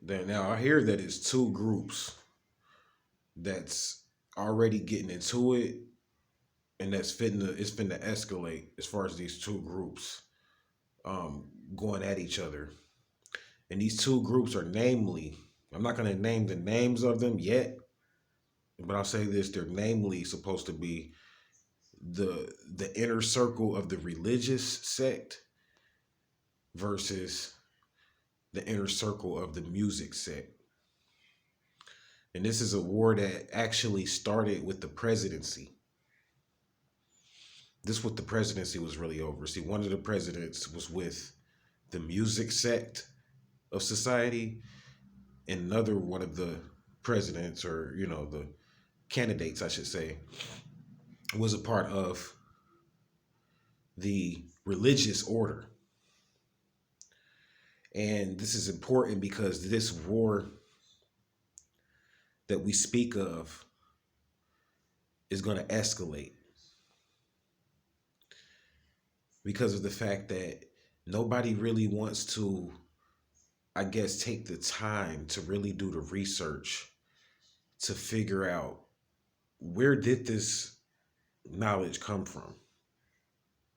Now I hear that it's two groups that's already getting into it, and it's finna escalate as far as these two groups going at each other. And these two groups are namely, I'm not gonna name the names of them yet, but I'll say this: they're namely supposed to be the inner circle of the religious sect versus the inner circle of the music sect. And this is a war that actually started with the presidency. This what the presidency was really over. See, one of the presidents was with the music sect of society, and another one of the presidents, or the candidates, I should say, was a part of the religious order. And this is important because this war that we speak of is going to escalate because of the fact that nobody really wants to, I guess, take the time to really do the research to figure out where did this knowledge come from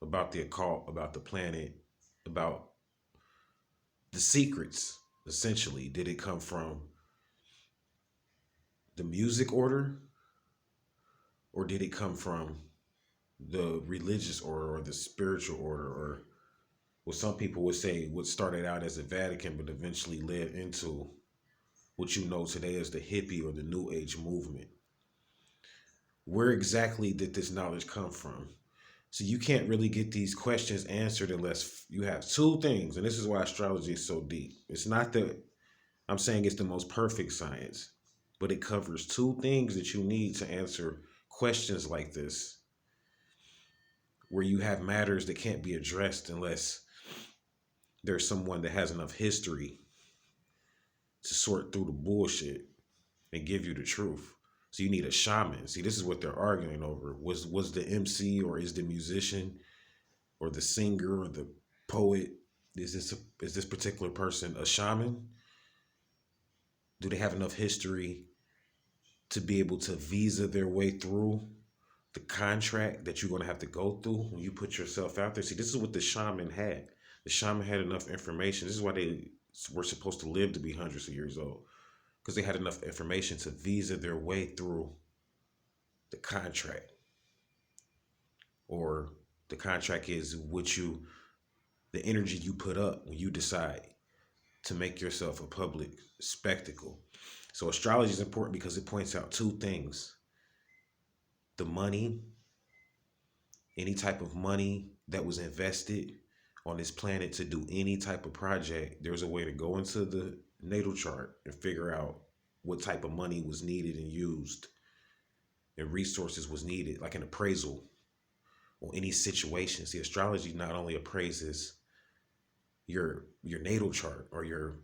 about the occult, about the planet, about the secrets. Essentially, did it come from the music order, or did it come from the religious order or the spiritual order, or what some people would say what started out as the Vatican but eventually led into what you know today as the hippie or the New Age movement? Where exactly did this knowledge come from? So you can't really get these questions answered unless you have two things. And this is why astrology is so deep. It's not that I'm saying it's the most perfect science, but it covers two things that you need to answer questions like this, where you have matters that can't be addressed unless there's someone that has enough history to sort through the bullshit and give you the truth. So you need a shaman. See, this is what they're arguing over. Was the MC, or is the musician or the singer or the poet, is this particular person a shaman? Do they have enough history to be able to visa their way through the contract that you're going to have to go through when you put yourself out there? See, this is what the shaman had. The shaman had enough information. This is why they were supposed to live to be hundreds of years old, because they had enough information to visa their way through the contract. Or the contract is the energy you put up when you decide to make yourself a public spectacle. So astrology is important because it points out two things: the money, any type of money that was invested on this planet to do any type of project. There's a way to go into the natal chart and figure out what type of money was needed and used, and resources was needed, like an appraisal or any situation. See, astrology not only appraises your natal chart or your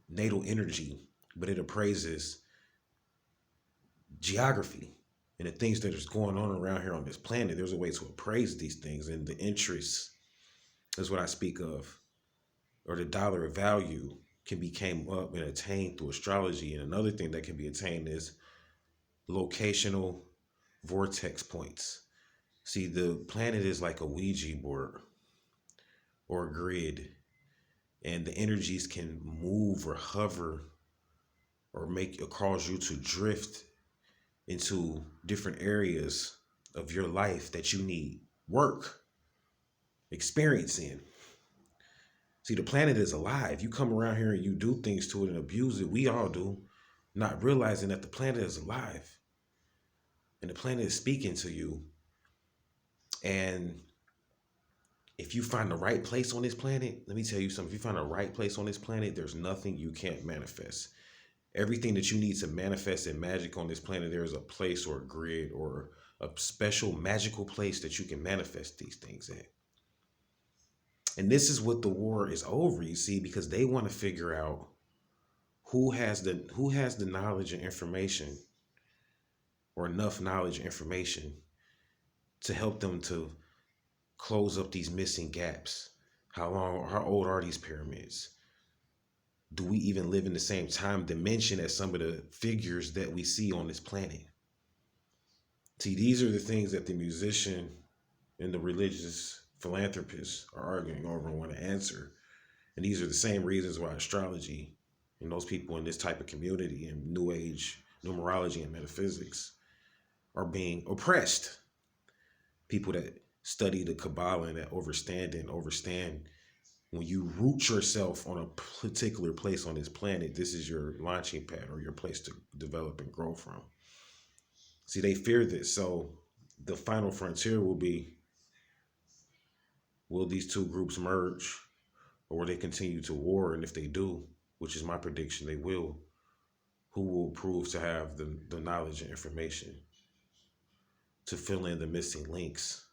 natal energy, but it appraises geography and the things that is going on around here on this planet. There's a way to appraise these things, and the interests is what I speak of, or the dollar of value can be came up and attained through astrology. And another thing that can be attained is locational vortex points. See, the planet is like a Ouija board or a grid, and the energies can move or hover or make or cause you to drift into different areas of your life that you need work, experience in. See, the planet is alive. You come around here and you do things to it and abuse it. We all do, not realizing that the planet is alive and the planet is speaking to you. And if you find the right place on this planet, let me tell you something. If you find the right place on this planet, there's nothing you can't manifest. Everything that you need to manifest in magic on this planet, there is a place or a grid or a special magical place that you can manifest these things at. And this is what the war is over, you see, because they want to figure out who has the knowledge and information, or enough knowledge and information to help them to close up these missing gaps. How old are these pyramids? do we even live in the same time dimension as some of the figures that we see on this planet? See, these are the things that the musician and the religious philanthropists are arguing over and want to answer. And these are the same reasons why astrology and those people in this type of community and New Age numerology and metaphysics are being oppressed. People that study the Kabbalah and that understand when you root yourself on a particular place on this planet, this is your launching pad or your place to develop and grow from. See, they fear this. So the final frontier will be, will these two groups merge or will they continue to war? And if they do, which is my prediction, they will, who will prove to have the knowledge and information to fill in the missing links?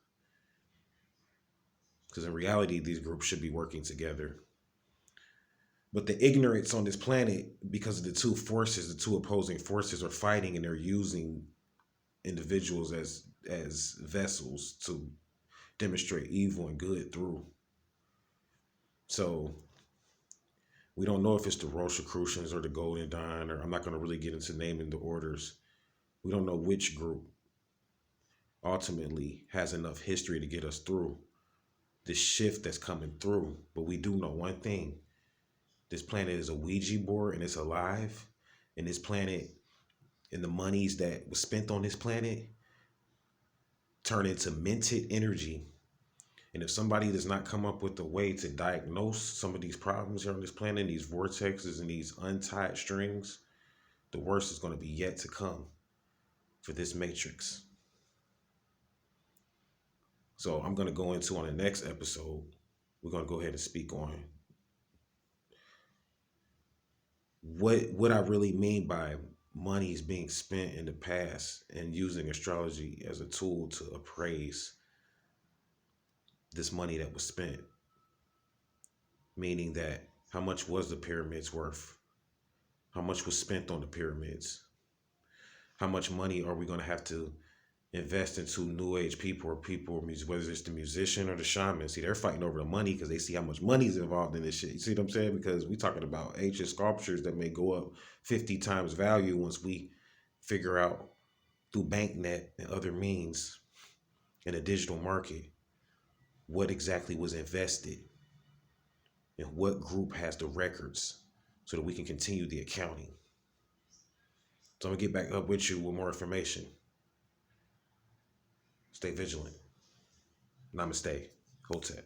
Because in reality, these groups should be working together. But the ignorance on this planet, because of the two forces, the two opposing forces are fighting, and they're using individuals as vessels to demonstrate evil and good through. So we don't know if it's the Rosicrucians or the Golden Dawn, or I'm not going to really get into naming the orders. We don't know which group ultimately has enough history to get us through this shift that's coming through. But we do know one thing. This planet is a Ouija board and it's alive. And this planet and the monies that was spent on this planet turn into minted energy. And if somebody does not come up with a way to diagnose some of these problems here on this planet, these vortexes and these untied strings, the worst is going to be yet to come for this matrix. So I'm going to go into on the next episode, we're going to go ahead and speak on what I really mean by money is being spent in the past and using astrology as a tool to appraise this money that was spent. Meaning that how much was the pyramids worth? How much was spent on the pyramids? How much money are we going to have to invest into New Age people or people, whether it's the musician or the shaman? See, they're fighting over the money because they see how much money is involved in this shit. You see what I'm saying? Because we're talking about ancient sculptures that may go up 50 times value once we figure out through BankNet and other means in a digital market what exactly was invested and what group has the records so that we can continue the accounting. So I'm going to get back up with you with more information. Stay vigilant. Namaste. Hotep.